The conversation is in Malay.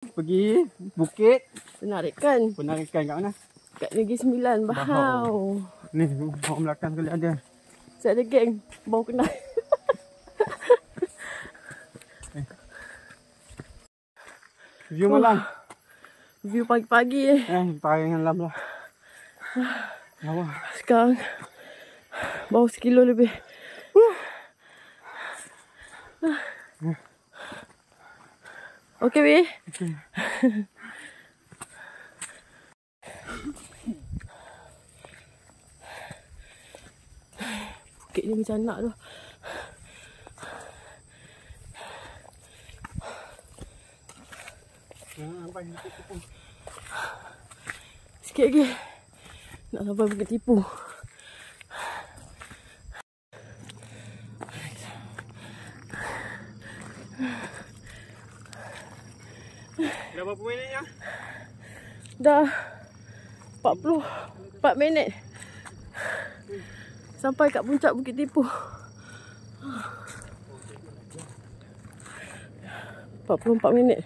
Pergi bukit. Penarikan. Penarikan kat mana? Kat Negeri Sembilan, Bahau. Ni, orang belakang sekali ada. Saya ada geng. Bau kenal. View malam. View pagi-pagi Pagi malam lah. Lawa. Sekarang bau 1 kilo lebih. Okey, Wi. Okay. Bukit ni macam nak tu. Sikit lagi nak sampai Bukit Tipu. Dah berapa minitnya? Dah 44 minit sampai kat puncak Bukit Tipu. 44 minit.